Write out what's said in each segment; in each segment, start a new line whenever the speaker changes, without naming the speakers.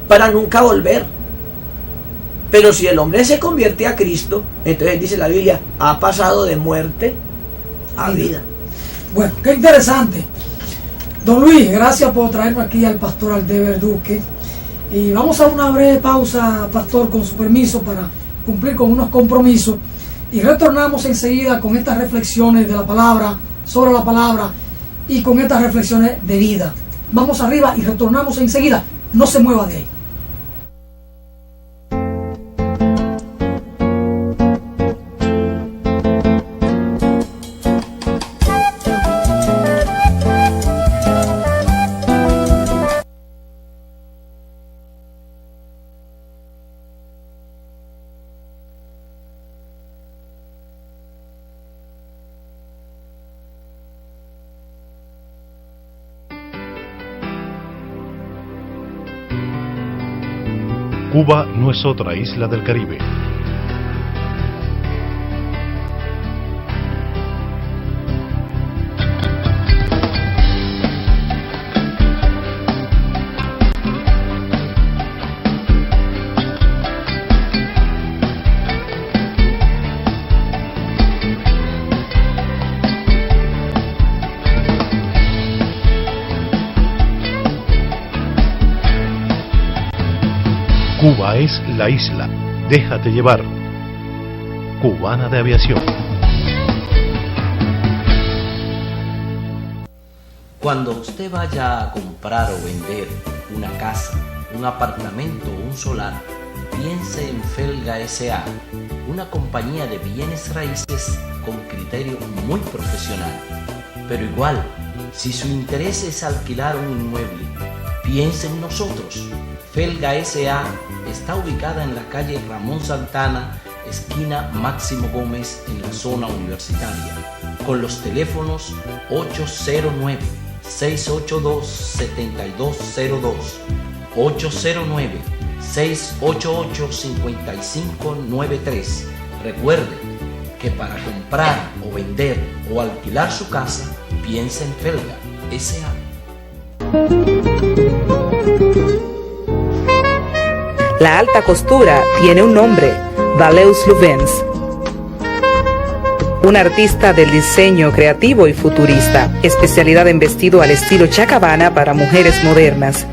para nunca volver. Pero si el hombre se convierte a Cristo, entonces dice la Biblia, ha pasado de muerte a vida.
Bueno, qué interesante. Don Luis, gracias por traernos aquí al pastor Aldever Duque. Y vamos a una breve pausa, pastor, con su permiso, para cumplir con unos compromisos. Y retornamos enseguida con estas reflexiones de la palabra, sobre la palabra, y con estas reflexiones de vida. Vamos arriba y retornamos enseguida. No se mueva de ahí.
Cuba no es otra isla del Caribe. Cuba es la isla. Déjate llevar. Cubana de Aviación.
Cuando usted vaya a comprar o vender una casa, un apartamento o un solar, piense en Felga S.A., una compañía de bienes raíces con criterio muy profesional. Pero igual, si su interés es alquilar un inmueble, piense en nosotros. Felga S.A. está ubicada en la calle Ramón Santana, esquina Máximo Gómez, en la zona universitaria, con los teléfonos 809-682-7202, 809-688-5593. Recuerde que para comprar o vender o alquilar su casa, piense en Felga S.A.
La alta costura tiene un nombre, Valeus Lubens. Un artista del diseño creativo y futurista, especialidad en vestido al estilo Chacabana para mujeres modernas.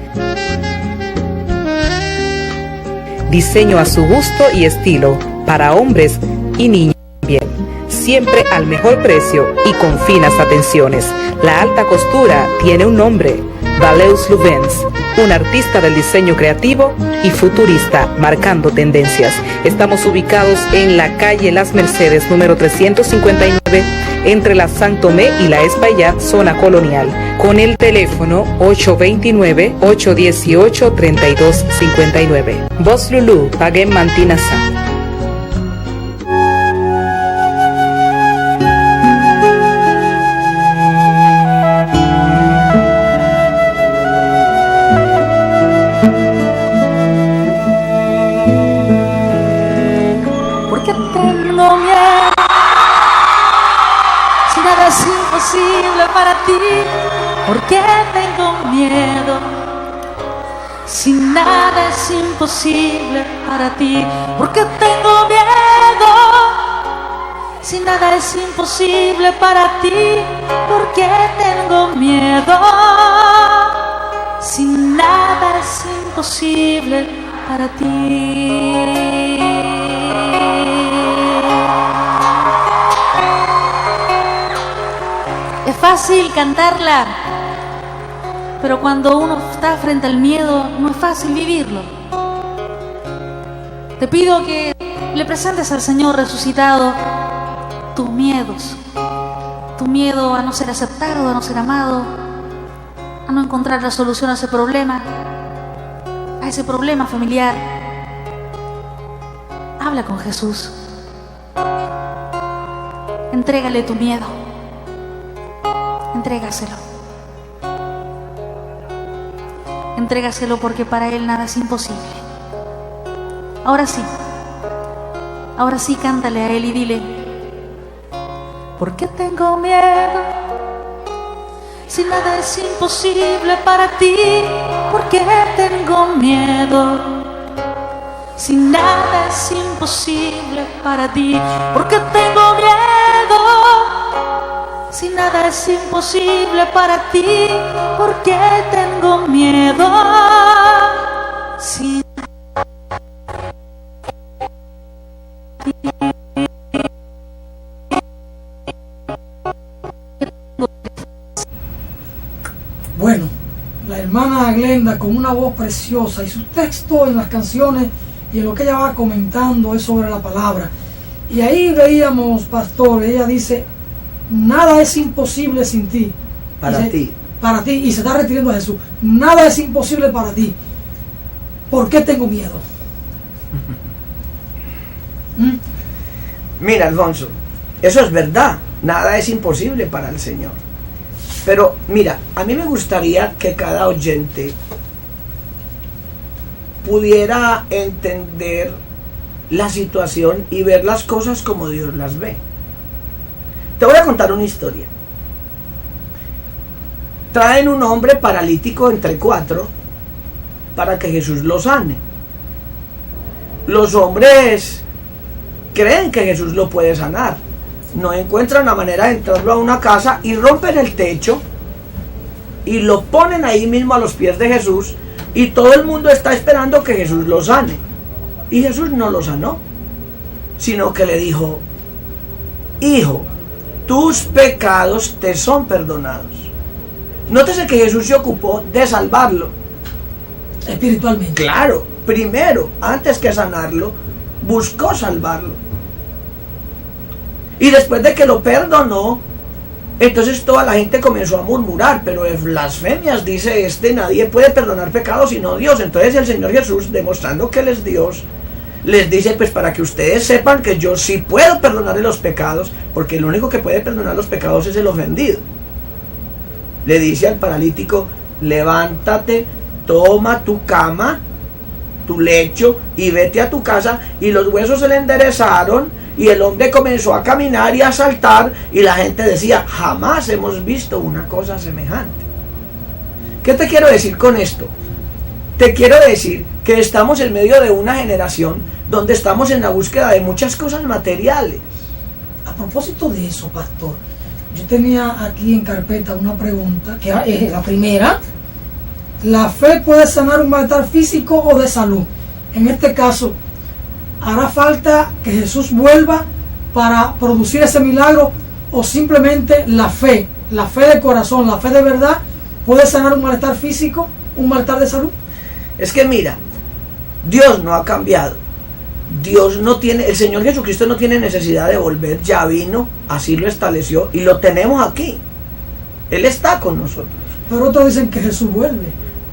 Diseño a su gusto y estilo, para hombres y niños también. Siempre al mejor precio y con finas atenciones. La alta costura tiene un nombre, Valeus Lubens. Un artista del diseño creativo y futurista, marcando tendencias. Estamos ubicados en la calle Las Mercedes, número 359, entre la San Tomé y la Espaillat, zona colonial, con el teléfono 829-818-3259. Boss Lulu, Paguen Mantinasa.
¿Por qué tengo miedo? Si nada es imposible para ti. ¿Por qué tengo miedo? Si nada es imposible para ti. ¿Por qué tengo miedo? Si nada es imposible para ti. Es fácil cantarla, pero cuando uno está frente al miedo, no es fácil vivirlo. Te pido que le presentes al Señor resucitado tus miedos. Tu miedo a no ser aceptado, a no ser amado, a no encontrar la solución a ese problema familiar. Habla con Jesús. Entrégale tu miedo. Entrégaselo. Entrégaselo porque para Él nada es imposible. Ahora sí, cántale a Él y dile: ¿por qué tengo miedo? Si nada es imposible para ti. ¿por qué tengo miedo? Si nada es imposible para ti, ¿por qué tengo miedo? Si nada es imposible para ti, ¿por qué tengo miedo? Si
Bueno, la hermana Glenda con una voz preciosa y su texto en las canciones y en lo que ella va comentando es sobre la palabra. Y ahí veíamos, pastor, ella dice, nada es imposible sin ti.
Para ti.
Para ti, y se está refiriendo a Jesús. Nada es imposible para ti. ¿Por qué tengo miedo?
Mira, Alfonso, eso es verdad. Nada es imposible para el Señor. Pero mira, a mí me gustaría que cada oyente pudiera entender la situación y ver las cosas como Dios las ve. Te voy a contar una historia. Traen un hombre paralítico entre 4 para que Jesús lo sane. Los hombres creen que Jesús lo puede sanar. No encuentran la manera de entrarlo a una casa y rompen el techo y lo ponen ahí mismo a los pies de Jesús, y todo el mundo está esperando que Jesús lo sane. Y Jesús no lo sanó, sino que le dijo: hijo, tus pecados te son perdonados. Nótese que Jesús se ocupó de salvarlo
Espiritualmente.
Claro, primero, antes que sanarlo, buscó salvarlo. Y después de que lo perdonó, entonces toda la gente comenzó a murmurar, pero en blasfemias dice nadie puede perdonar pecados sino Dios. Entonces el Señor Jesús, demostrando que Él es Dios, les dice, pues para que ustedes sepan que yo sí puedo perdonarle los pecados, porque el único que puede perdonar los pecados es el ofendido. Le dice al paralítico: levántate, toma tu cama, tu lecho, y vete a tu casa. Y los huesos se le enderezaron, y el hombre comenzó a caminar y a saltar, y la gente decía: jamás hemos visto una cosa semejante. ¿Qué te quiero decir con esto? Te quiero decir que estamos en medio de una generación donde estamos en la búsqueda de muchas cosas materiales.
A propósito de eso, pastor, yo tenía aquí en carpeta una pregunta, que es la primera. ¿La fe puede sanar un malestar físico o de salud? En este caso, ¿hará falta que Jesús vuelva para producir ese milagro, o simplemente la fe de corazón, la fe de verdad, puede sanar un malestar físico, un malestar de salud?
Es que mira, Dios no ha cambiado. Dios no tiene, el Señor Jesucristo no tiene necesidad de volver, ya vino, así lo estableció y lo tenemos aquí. Él está con nosotros.
Pero otros dicen que Jesús vuelve.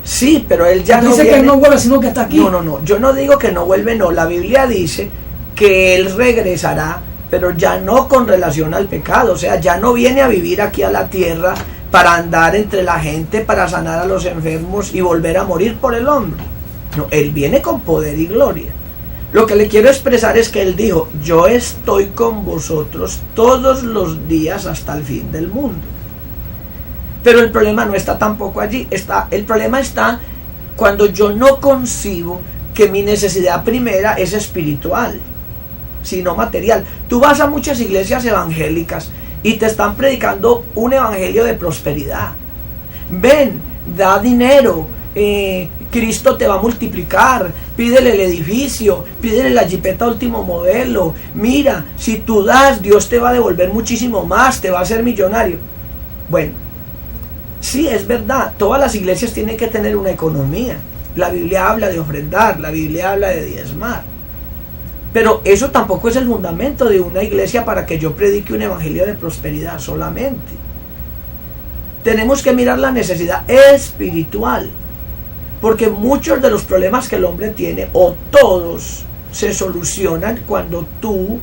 Sí, pero Él ya no
dice
viene.
que no vuelve, sino que está aquí.
No, yo no digo que no vuelve, no. La Biblia dice que Él regresará, pero ya no con relación al pecado. O sea, ya no viene a vivir aquí a la tierra para andar entre la gente, para sanar a los enfermos y volver a morir por el hombre. No, Él viene con poder y gloria. Lo que le quiero expresar es que Él dijo: yo estoy con vosotros todos los días hasta el fin del mundo. Pero el problema no está tampoco allí. El problema está cuando yo no concibo que mi necesidad primera es espiritual, sino material. Tú vas a muchas iglesias evangélicas y te están predicando un evangelio de prosperidad. Ven, da dinero, Cristo te va a multiplicar, pídele el edificio, pídele la jipeta último modelo. Mira, si tú das, Dios te va a devolver muchísimo más, te va a hacer millonario. Bueno, sí, es verdad, todas las iglesias tienen que tener una economía. La Biblia habla de ofrendar, la Biblia habla de diezmar. Pero eso tampoco es el fundamento de una iglesia para que yo predique un evangelio de prosperidad solamente. Tenemos que mirar la necesidad espiritual, porque muchos de los problemas que el hombre tiene, o todos, se solucionan cuando tú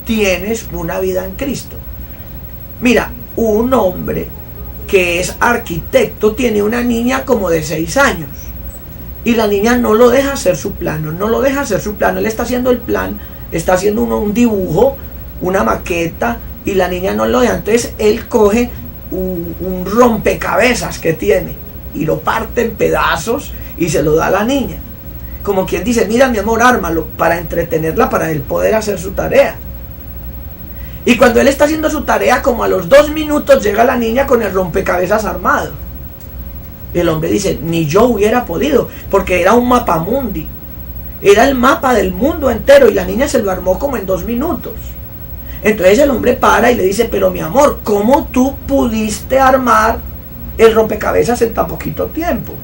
tienes una vida en Cristo. Mira, un hombre que es arquitecto tiene una niña como de 6 años y la niña no lo deja hacer su plano, él está haciendo el plan, está haciendo un dibujo, una maqueta, y la niña no lo deja. Entonces él coge un rompecabezas que tiene y lo parte en pedazos y se lo da a la niña. Como quien dice, mira mi amor, ármalo, para entretenerla, para él poder hacer su tarea. Y cuando él está haciendo su tarea, como a los 2 minutos llega la niña con el rompecabezas armado. El hombre dice, ni yo hubiera podido, porque era un mapamundi. Era el mapa del mundo entero y la niña se lo armó como en 2 minutos. Entonces el hombre para y le dice, pero mi amor, ¿cómo tú pudiste armar el rompecabezas en tan poquito tiempo?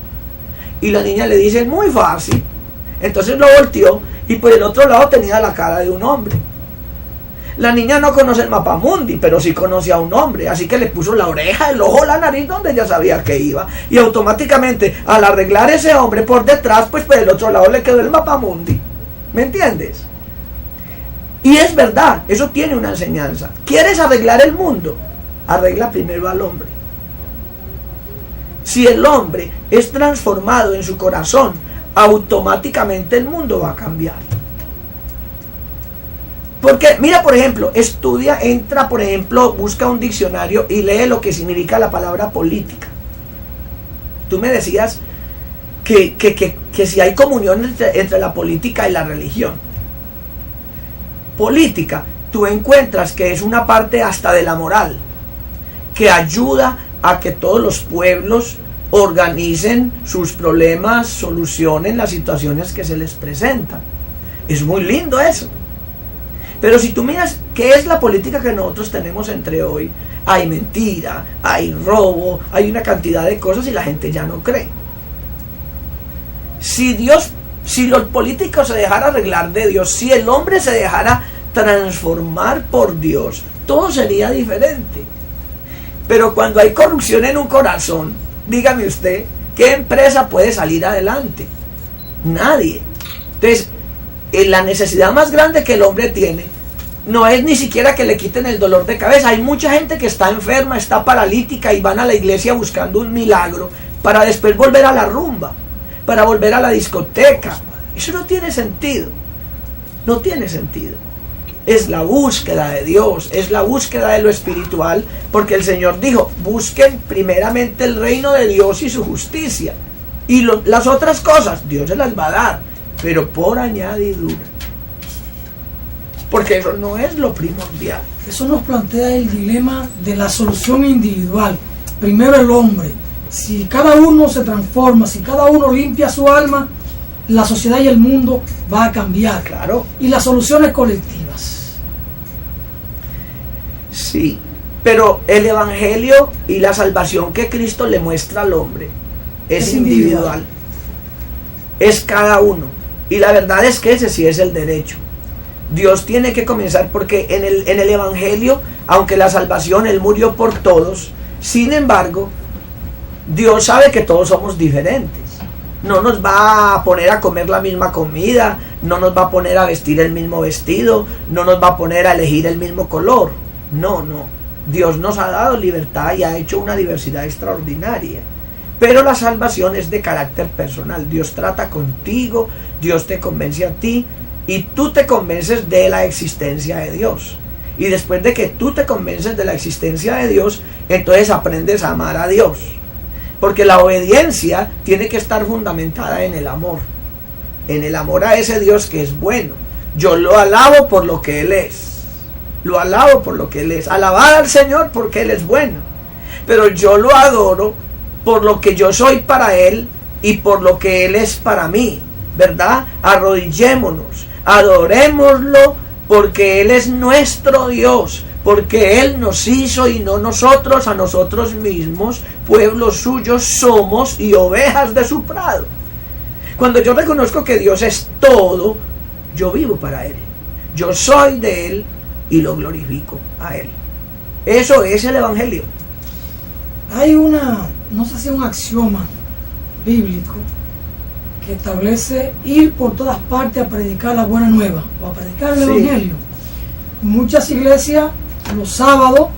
Y la niña le dice, muy fácil. Entonces lo volteó y por el otro lado tenía la cara de un hombre. La niña no conoce el mapamundi, pero sí conoce a un hombre, así que le puso la oreja, el ojo, la nariz donde ella sabía que iba, y automáticamente al arreglar ese hombre por detrás, pues por el otro lado le quedó el mapamundi. ¿Me entiendes? Y es verdad, eso tiene una enseñanza. ¿Quieres arreglar el mundo? Arregla primero al hombre. Si el hombre es transformado en su corazón, automáticamente el mundo va a cambiar. Porque, mira, por ejemplo, estudia, entra, por ejemplo, busca un diccionario y lee lo que significa la palabra política. Tú me decías que si hay comunión entre la política y la religión. Política, tú encuentras que es una parte hasta de la moral, que ayuda a que todos los pueblos organicen sus problemas, solucionen las situaciones que se les presentan. Es muy lindo eso. Pero si tú miras qué es la política que nosotros tenemos entre hoy, hay mentira, hay robo, hay una cantidad de cosas y la gente ya no cree. Si los políticos se dejaran arreglar de Dios, si el hombre se dejara transformar por Dios, todo sería diferente. Pero cuando hay corrupción en un corazón, dígame usted, ¿qué empresa puede salir adelante? Nadie. Entonces, la necesidad más grande que el hombre tiene no es ni siquiera que le quiten el dolor de cabeza. Hay mucha gente que está enferma, está paralítica y van a la iglesia buscando un milagro para después volver a la rumba, para volver a la discoteca. Eso no tiene sentido. No tiene sentido. Es la búsqueda de Dios, es la búsqueda de lo espiritual, porque el Señor dijo, busquen primeramente el reino de Dios y su justicia, y las otras cosas Dios se las va a dar, pero por añadidura, porque eso no es lo primordial.
Eso nos plantea el dilema de la solución individual. Primero el hombre. Si cada uno se transforma, si cada uno limpia su alma, la sociedad y el mundo va a cambiar.
Claro.
Y las soluciones colectivas.
Sí, pero el evangelio y la salvación que Cristo le muestra al hombre es individual. Es cada uno. Y la verdad es que ese sí es el derecho. Dios tiene que comenzar, porque en el evangelio, aunque la salvación, Él murió por todos, sin embargo, Dios sabe que todos somos diferentes. No nos va a poner a comer la misma comida, no nos va a poner a vestir el mismo vestido, no nos va a poner a elegir el mismo color. No. Dios nos ha dado libertad y ha hecho una diversidad extraordinaria. Pero la salvación es de carácter personal. Dios trata contigo, Dios te convence a ti y tú te convences de la existencia de Dios. Y después de que tú te convences de la existencia de Dios, entonces aprendes a amar a Dios. Porque la obediencia tiene que estar fundamentada en el amor. En el amor a ese Dios que es bueno. Yo lo alabo por lo que Él es. Lo alabo por lo que Él es. Alabar al Señor porque Él es bueno. Pero yo lo adoro por lo que yo soy para Él y por lo que Él es para mí. ¿Verdad? Arrodillémonos. Adorémoslo porque Él es nuestro Dios. Porque Él nos hizo y no nosotros a nosotros mismos. Pueblos suyos somos y ovejas de su prado. Cuando yo reconozco que Dios es todo, yo vivo para Él. Yo soy de Él y lo glorifico a Él. Eso es el evangelio.
Hay no sé si un axioma bíblico que establece ir por todas partes a predicar la buena nueva o a predicar el evangelio. Muchas iglesias los sábados,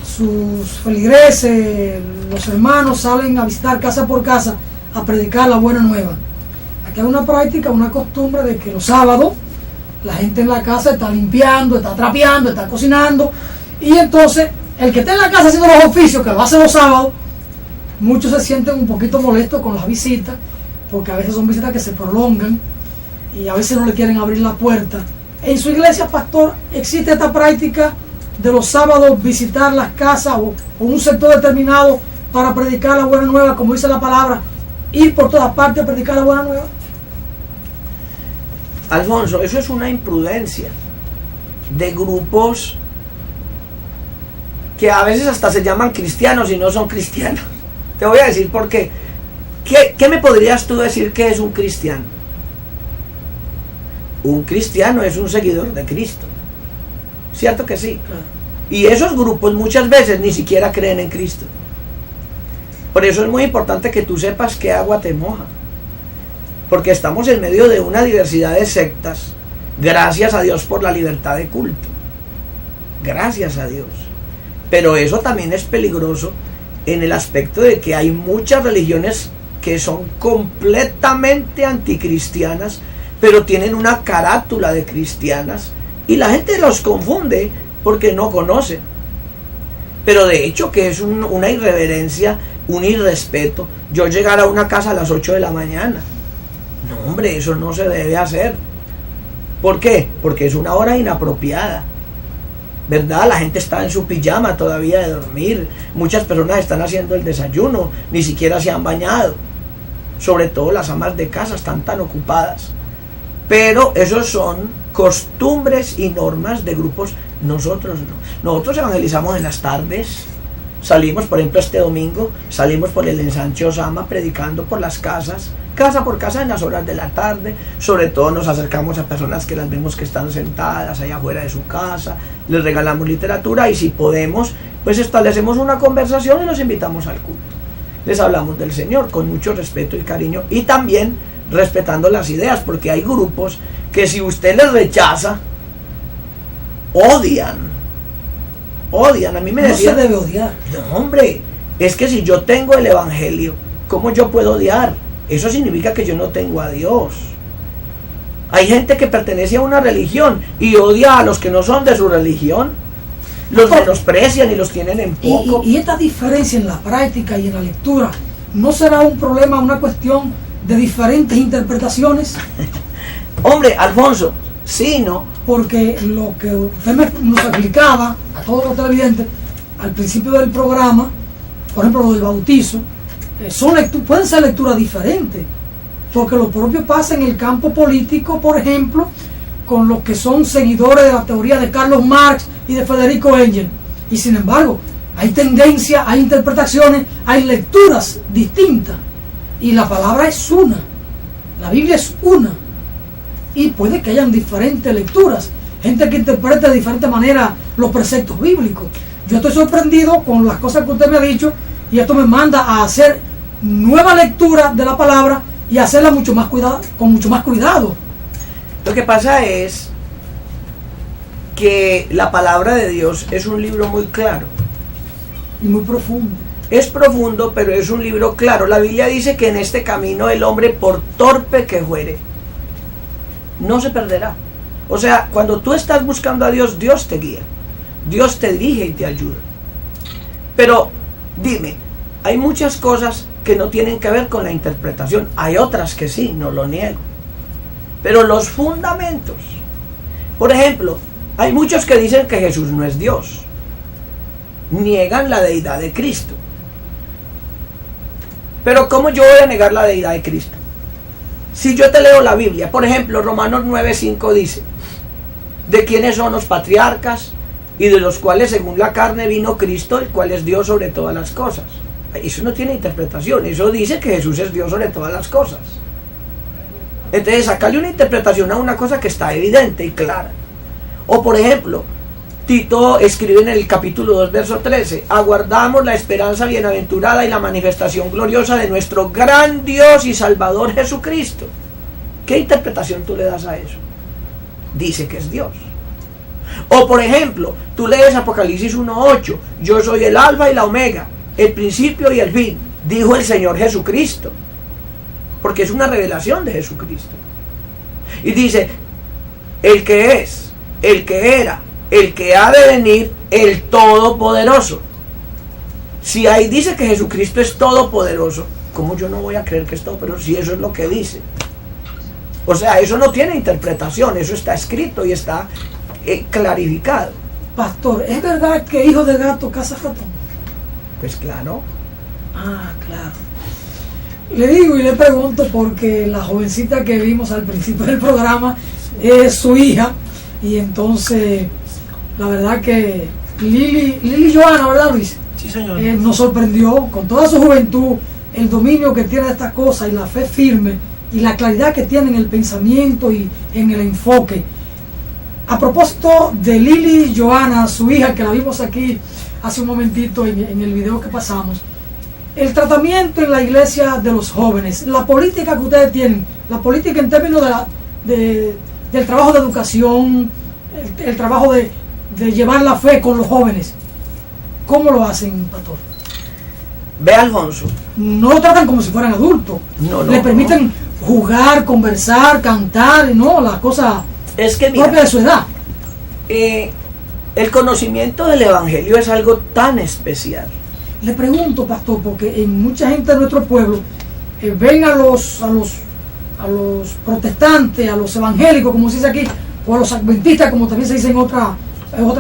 sus feligreses, los hermanos salen a visitar casa por casa a predicar la buena nueva. Aquí hay una práctica, una costumbre de que los sábados la gente en la casa está limpiando, está trapeando, está cocinando, y entonces el que está en la casa haciendo los oficios que lo hace los sábados, muchos se sienten un poquito molestos con las visitas, porque a veces son visitas que se prolongan y a veces no le quieren abrir la puerta. En su iglesia, pastor, ¿existe esta práctica de los sábados visitar las casas o un sector determinado para predicar la buena nueva, como dice la palabra, ir por todas partes a predicar la buena nueva?
Alfonso, eso es una imprudencia de grupos que a veces hasta se llaman cristianos y no son cristianos. Te voy a decir por qué. ¿Qué me podrías tú decir que es un cristiano? Un cristiano es un seguidor de Cristo. ¿Cierto que sí?
Claro.
Y esos grupos muchas veces ni siquiera creen en Cristo. Por eso es muy importante que tú sepas qué agua te moja. Porque estamos en medio de una diversidad de sectas. Gracias a Dios por la libertad de culto. Gracias a Dios. Pero eso también es peligroso en el aspecto de que hay muchas religiones que son completamente anticristianas, pero tienen una carátula de cristianas y la gente los confunde porque no conoce. Pero de hecho que es una irreverencia, un irrespeto, yo llegar a una casa a las 8 de la mañana. No, hombre, eso no se debe hacer. ¿Por qué? Porque es una hora inapropiada, ¿verdad? La gente está en su pijama todavía de dormir. Muchas personas están haciendo el desayuno, ni siquiera se han bañado. Sobre todo las amas de casa están tan ocupadas. Pero esos son costumbres y normas de grupos. Nosotros no. Nosotros evangelizamos en las tardes. Salimos, por ejemplo, este domingo, salimos por el ensanche Osama predicando por las casas, casa por casa en las horas de la tarde. Sobre todo nos acercamos a personas que las vemos que están sentadas allá afuera de su casa, les regalamos literatura y si podemos, pues establecemos una conversación y los invitamos al culto. Les hablamos del Señor con mucho respeto y cariño y también respetando las ideas, porque hay grupos que si usted les rechaza, odian. A mí me decían,
no se debe odiar.
no, hombre, es que si yo tengo el evangelio, ¿cómo yo puedo odiar? Eso significa que yo no tengo a Dios. Hay gente que pertenece a una religión y odia a los que no son de su religión, los menosprecian y los tienen en poco.
Y esta diferencia en la práctica y en la lectura, ¿no será un problema, una cuestión de diferentes interpretaciones?
Hombre, Alfonso, sí, ¿no?
Porque lo que usted nos explicaba a todos los televidentes al principio del programa, por ejemplo lo del bautizo, pueden ser lecturas diferentes, porque lo propio pasa en el campo político, por ejemplo, con los que son seguidores de la teoría de Carlos Marx y de Federico Engels, y sin embargo hay tendencias, hay interpretaciones, hay lecturas distintas, y la palabra es una, la Biblia es una, y puede que hayan diferentes lecturas, gente que interprete de diferente manera los preceptos bíblicos. Yo estoy sorprendido con las cosas que usted me ha dicho, y esto me manda a hacer nueva lectura de la palabra y hacerla con mucho más cuidado.
Lo que pasa es que la palabra de Dios es un libro muy claro.
Y muy profundo.
Es profundo, pero es un libro claro. La Biblia dice que en este camino el hombre, por torpe que fuere, no se perderá. O sea, cuando tú estás buscando a Dios, Dios te guía, Dios te dirige y te ayuda. Pero dime, hay muchas cosas que no tienen que ver con la interpretación. Hay otras que sí, no lo niego. Pero los fundamentos, por ejemplo, hay muchos que dicen que Jesús no es Dios. Niegan la deidad de Cristo. Pero ¿cómo yo voy a negar la deidad de Cristo? Si yo te leo la Biblia, por ejemplo, Romanos 9:5 dice, de quiénes son los patriarcas y de los cuales según la carne vino Cristo, el cual es Dios sobre todas las cosas. Eso no tiene interpretación, eso dice que Jesús es Dios sobre todas las cosas. Entonces, sacarle una interpretación a una cosa que está evidente y clara. O por ejemplo, Tito escribe en el capítulo 2, verso 13, aguardamos la esperanza bienaventurada y la manifestación gloriosa de nuestro gran Dios y Salvador Jesucristo. ¿Qué interpretación tú le das a eso? Dice que es Dios. O por ejemplo, tú lees Apocalipsis 1:8, yo soy el alfa y la omega, el principio y el fin, dijo el Señor Jesucristo. Porque es una revelación de Jesucristo. Y dice, el que es, el que era, el que ha de venir, el Todopoderoso. Si ahí dice que Jesucristo es todopoderoso, ¿cómo yo no voy a creer que es todopoderoso si eso es lo que dice? O sea, eso no tiene interpretación, eso está escrito y está clarificado.
Pastor, ¿es verdad que hijo de gato caza ratón?
Pues claro.
Ah, claro. Le digo y le pregunto porque la jovencita que vimos al principio del programa es su hija, y entonces la verdad que Lili Joana, ¿verdad, Luis?
Sí, señor.
Nos sorprendió con toda su juventud, el dominio que tiene de estas cosas y la fe firme y la claridad que tiene en el pensamiento y en el enfoque. A propósito de Lili Joana, su hija, que la vimos aquí hace un momentito en el video que pasamos, el tratamiento en la iglesia de los jóvenes, la política que ustedes tienen, la política en términos del trabajo de educación, el trabajo de llevar la fe con los jóvenes, ¿cómo lo hacen, pastor?
Ve, Alfonso.
No lo tratan como si fueran adultos.
No,
le permiten jugar, conversar, cantar, no, las cosas
es que mira,
propias de su edad.
El conocimiento del evangelio es algo tan especial.
Le pregunto, pastor, porque en mucha gente de nuestro pueblo ven a los protestantes, a los evangélicos, como se dice aquí, o a los adventistas, como también se dice en otra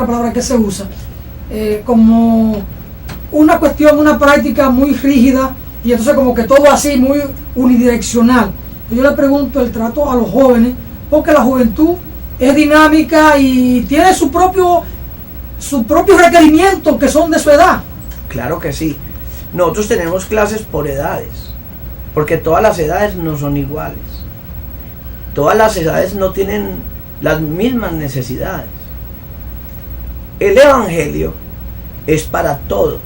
palabra que se usa, como una cuestión, una práctica muy rígida, y entonces como que todo así muy unidireccional. Yo le pregunto el trato a los jóvenes, porque la juventud es dinámica y tiene sus propios requerimientos que son de su edad.
Claro que sí. Nosotros tenemos clases por edades, porque todas las edades no son iguales. Todas las edades no tienen las mismas necesidades. El evangelio es para todos.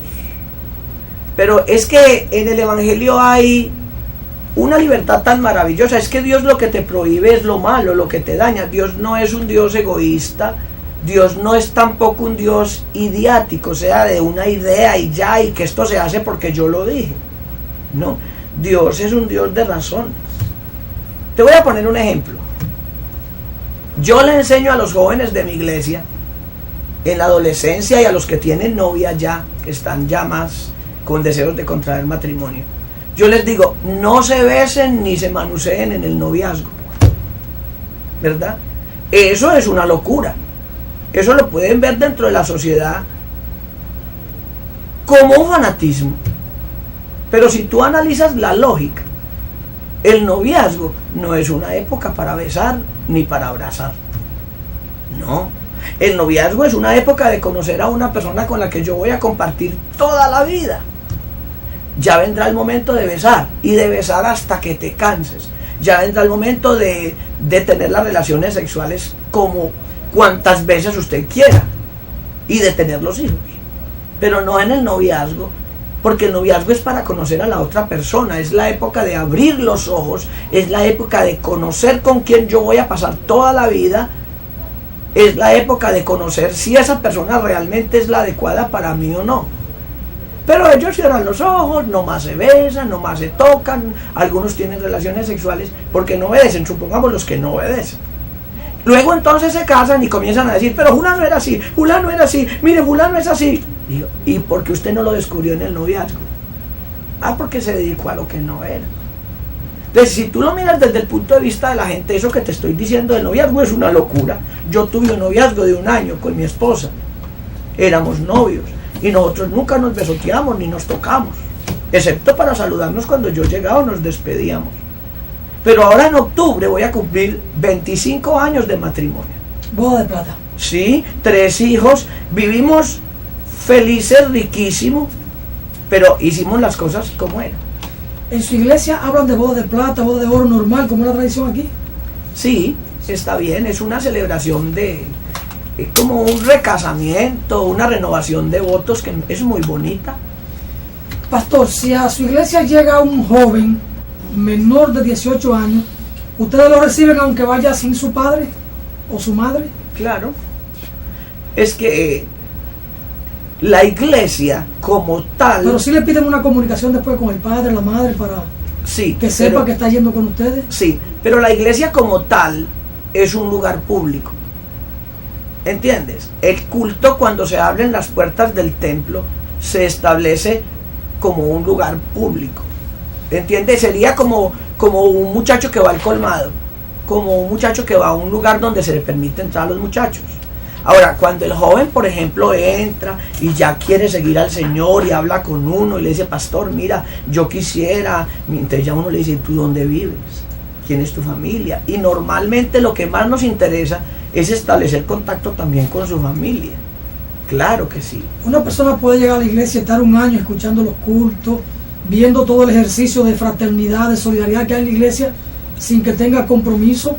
Pero es que en el evangelio hay una libertad tan maravillosa. Es que Dios lo que te prohíbe es lo malo, lo que te daña. Dios no es un Dios egoísta. Dios no es tampoco un Dios idiático, o sea, de una idea y ya, y que esto se hace porque yo lo dije. No, Dios es un Dios de razones. Te voy a poner un ejemplo. Yo le enseño a los jóvenes de mi iglesia, en la adolescencia, y a los que tienen novia ya, que están ya más con deseos de contraer matrimonio. Yo les digo, no se besen ni se manoseen en el noviazgo. ¿Verdad? Eso es una locura. Eso lo pueden ver dentro de la sociedad como un fanatismo. Pero si tú analizas la lógica, el noviazgo no es una época para besar ni para abrazar. No. El noviazgo es una época de conocer a una persona con la que yo voy a compartir toda la vida. Ya vendrá el momento de besar, y de besar hasta que te canses. Ya vendrá el momento de tener las relaciones sexuales como cuantas veces usted quiera, y de tener los hijos, pero no en el noviazgo, porque el noviazgo es para conocer a la otra persona, es la época de abrir los ojos, es la época de conocer con quién yo voy a pasar toda la vida, es la época de conocer si esa persona realmente es la adecuada para mí o no. Pero ellos cierran los ojos, no más se besan, no más se tocan, algunos tienen relaciones sexuales porque no obedecen, supongamos los que no obedecen. Luego entonces se casan y comienzan a decir, pero fulano era así, fulano era así, mire, fulano es así. Digo, ¿y por qué usted no lo descubrió en el noviazgo? Ah, porque se dedicó a lo que no era. Entonces, si tú lo miras desde el punto de vista de la gente, eso que te estoy diciendo del noviazgo es una locura. Yo tuve un noviazgo de 1 año con mi esposa. Éramos novios y nosotros nunca nos besoteamos ni nos tocamos, excepto para saludarnos cuando yo llegaba o nos despedíamos. Pero ahora en octubre voy a cumplir 25 años de matrimonio.
Boda de plata.
Sí, 3 hijos, vivimos felices, riquísimo, pero hicimos las cosas como eran.
¿En su iglesia hablan de boda de plata, boda de oro normal, como es la tradición aquí?
Sí, está bien, es una celebración es como un recasamiento, una renovación de votos que es muy bonita.
Pastor, si a su iglesia llega un joven menor de 18 años, ¿ustedes lo reciben aunque vaya sin su padre o su madre?
Claro. Es que la iglesia como tal...
Pero sí le piden una comunicación después con el padre, la madre, para
sí,
que sepa que está yendo con ustedes.
Sí, pero la iglesia como tal es un lugar público. ¿Entiendes? El culto, cuando se abren las puertas del templo, se establece como un lugar público. ¿Entiendes? Sería como un muchacho que va al colmado, como un muchacho que va a un lugar donde se le permite entrar a los muchachos. Ahora, cuando el joven, por ejemplo, entra y ya quiere seguir al Señor y habla con uno y le dice, pastor, mira, yo quisiera, entonces ya uno le dice, ¿tú dónde vives? ¿Quién es tu familia? Y normalmente lo que más nos interesa es establecer contacto también con su familia. Claro que sí.
Una persona puede llegar a la iglesia, estar un año escuchando los cultos, viendo todo el ejercicio de fraternidad, de solidaridad que hay en la iglesia, sin que tenga compromiso.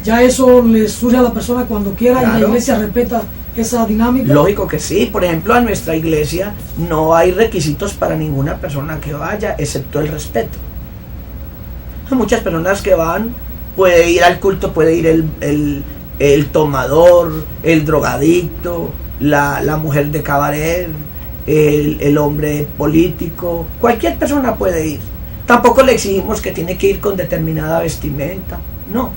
Ya eso le surge a la persona cuando quiera. Claro. Y la iglesia respeta esa dinámica.
Lógico que sí. Por ejemplo, a nuestra iglesia no hay requisitos para ninguna persona que vaya, excepto el respeto. Hay muchas personas que van, puede ir al culto, puede ir el tomador, el drogadicto, la mujer de cabaret, el hombre político, cualquier persona puede ir. Tampoco le exigimos que tiene que ir con determinada vestimenta, no,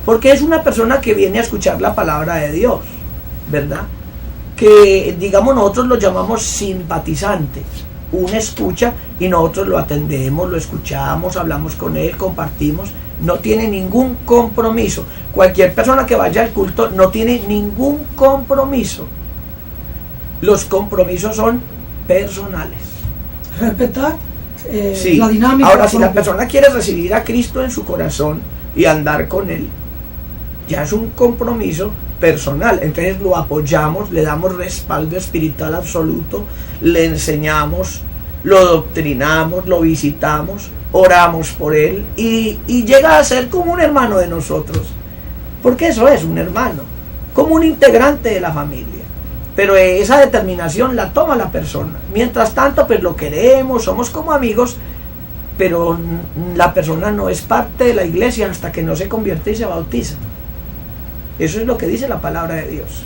porque es una persona que viene a escuchar la palabra de Dios, ¿verdad? Que digamos nosotros lo llamamos simpatizantes. Uno escucha y nosotros lo atendemos, lo escuchamos, hablamos con él, compartimos. No tiene ningún compromiso. Cualquier persona que vaya al culto no tiene ningún compromiso. Los compromisos son personales.
Respetar
sí.
La dinámica.
Ahora, si la persona quiere recibir a Cristo en su corazón y andar con él, ya es un compromiso personal. Entonces lo apoyamos, le damos respaldo espiritual absoluto, le enseñamos, lo doctrinamos, lo visitamos, oramos por él y llega a ser como un hermano de nosotros, porque eso es un hermano, como un integrante de la familia. Pero esa determinación la toma la persona. Mientras tanto, pues lo queremos, somos como amigos, pero la persona no es parte de la iglesia hasta que no se convierte y se bautiza. Eso es lo que dice la palabra de Dios.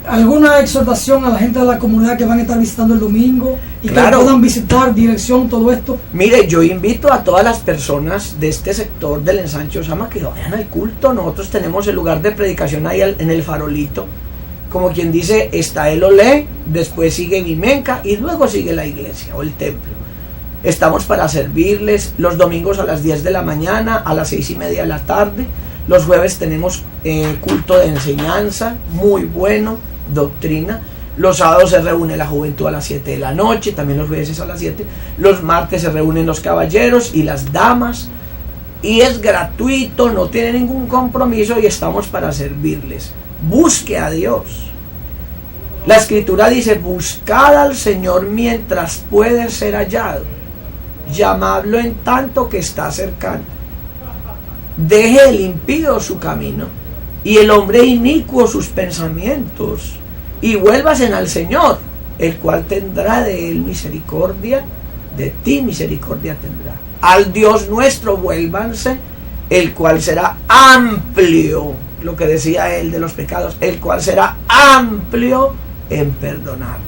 ¿Alguna exhortación a la gente de la comunidad que van a estar visitando el domingo y
claro,
que puedan visitar, dirección, todo esto?
Mire, yo invito a todas las personas de este sector del ensanche Osama que vayan al culto. Nosotros tenemos el lugar de predicación ahí en el farolito. Como quien dice, está el Olé, después sigue Vimenca y luego sigue la iglesia o el templo. Estamos para servirles los domingos a las 10 de la mañana, a las 6:30 de la tarde. Los jueves tenemos culto de enseñanza, muy bueno, doctrina. Los sábados se reúne la juventud a las 7 de la noche, también los jueves a las 7. Los martes se reúnen los caballeros y las damas. Y es gratuito, no tiene ningún compromiso y estamos para servirles. Busque a Dios. La escritura dice, buscad al Señor mientras puede ser hallado. Llamadlo en tanto que está cercano. Deje el impío su camino y el hombre inicuo sus pensamientos y vuélvasen al Señor, el cual tendrá de él misericordia, de ti misericordia tendrá. Al Dios nuestro vuélvanse, el cual será amplio, lo que decía él de los pecados, el cual será amplio en perdonarnos.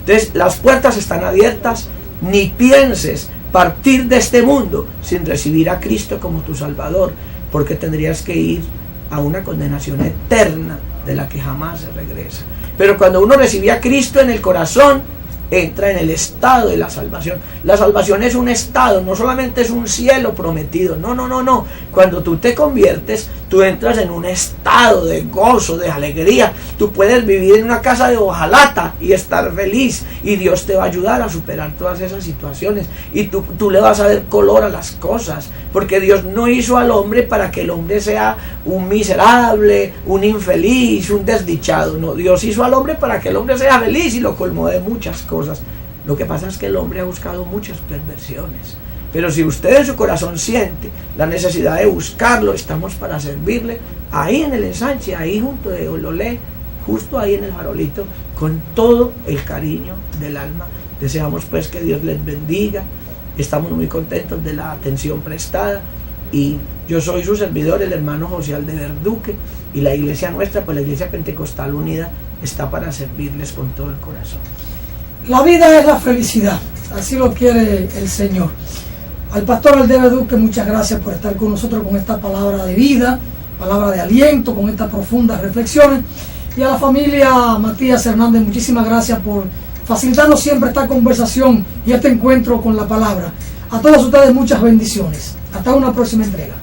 Entonces las puertas están abiertas, ni pienses partir de este mundo sin recibir a Cristo como tu Salvador, porque tendrías que ir a una condenación eterna de la que jamás se regresa. Pero cuando uno recibe a Cristo en el corazón, entra en el estado de la salvación. La salvación es un estado, no solamente es un cielo prometido, no. Cuando tú te conviertes, tú entras en un estado de gozo, de alegría. Tú puedes vivir en una casa de hojalata y estar feliz, y Dios te va a ayudar a superar todas esas situaciones, y tú le vas a dar color a las cosas, porque Dios no hizo al hombre para que el hombre sea un miserable, un infeliz, un desdichado. No, Dios hizo al hombre para que el hombre sea feliz y lo colmó de muchas cosas. Lo que pasa es que el hombre ha buscado muchas perversiones. Pero si usted en su corazón siente la necesidad de buscarlo, estamos para servirle ahí en el ensanche, ahí junto de Ololé, justo ahí en el farolito, con todo el cariño del alma. Deseamos pues que Dios les bendiga. Estamos muy contentos de la atención prestada, y yo soy su servidor, el hermano José Aldever Duque, y la iglesia nuestra, pues la Iglesia Pentecostal Unida, está para servirles con todo el corazón.
La vida es la felicidad, así lo quiere el Señor. Al pastor Aldever Duque, muchas gracias por estar con nosotros con esta palabra de vida, palabra de aliento, con estas profundas reflexiones. Y a la familia Matías Hernández, muchísimas gracias por facilitando siempre esta conversación y este encuentro con la palabra. A todos ustedes muchas bendiciones. Hasta una próxima entrega.